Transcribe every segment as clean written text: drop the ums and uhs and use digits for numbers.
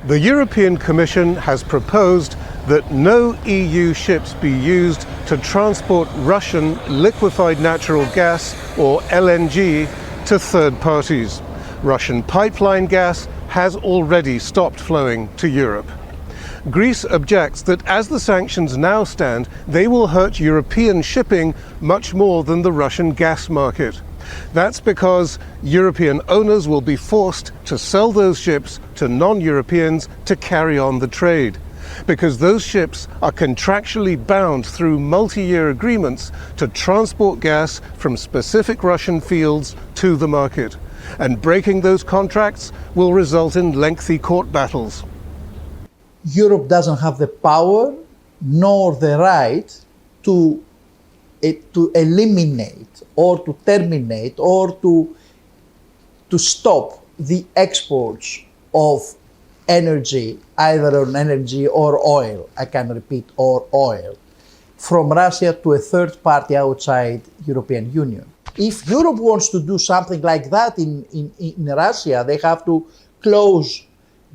The European Commission has proposed that no EU ships be used to transport Russian liquefied natural gas, or LNG, to third parties. Russian pipeline gas has already stopped flowing to Europe. Greece objects that as the sanctions now stand, they will hurt European shipping much more than the Russian gas market. That's because European owners will be forced to sell those ships to non-Europeans to carry on the trade, because those ships are contractually bound through multi-year agreements to transport gas from specific Russian fields to the market. And breaking those contracts will result in lengthy court battles. Europe doesn't have the power nor the right to eliminate or to terminate or to stop the exports of energy, either on energy or oil, I can repeat, or oil, from Russia to a third party outside European Union. If Europe wants to do something like that in Russia, they have to close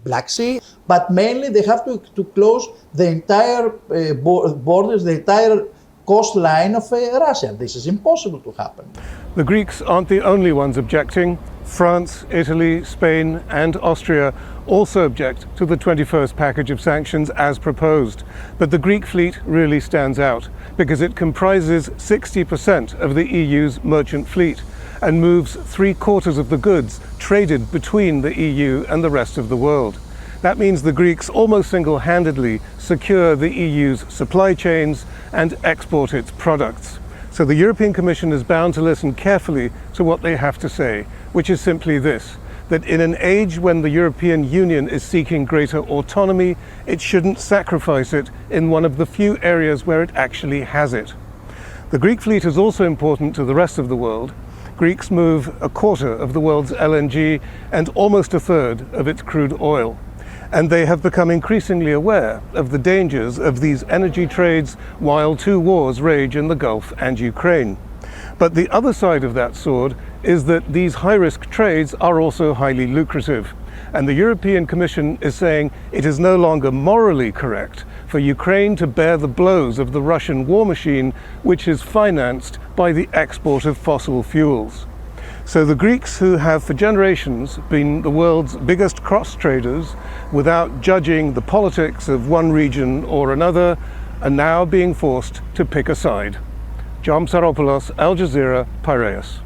Black Sea, but mainly they have to close the entire borders, the entire coastline of Russia. This is impossible to happen. The Greeks aren't the only ones objecting. France, Italy, Spain and Austria also object to the 21st package of sanctions as proposed. But the Greek fleet really stands out because it comprises 60% of the EU's merchant fleet and moves 3/4 of the goods traded between the EU and the rest of the world. That means the Greeks almost single-handedly secure the EU's supply chains and export its products. So the European Commission is bound to listen carefully to what they have to say, which is simply this, that in an age when the European Union is seeking greater autonomy, it shouldn't sacrifice it in one of the few areas where it actually has it. The Greek fleet is also important to the rest of the world. Greeks move 1/4 of the world's LNG and almost 1/3 of its crude oil. And they have become increasingly aware of the dangers of these energy trades while two wars rage in the Gulf and Ukraine. But the other side of that sword is that these high-risk trades are also highly lucrative. And the European Commission is saying it is no longer morally correct for Ukraine to bear the blows of the Russian war machine, which is financed by the export of fossil fuels. So the Greeks, who have for generations been the world's biggest cross-traders without judging the politics of one region or another, are now being forced to pick a side. Psaropoulos, Al Jazeera, Piraeus.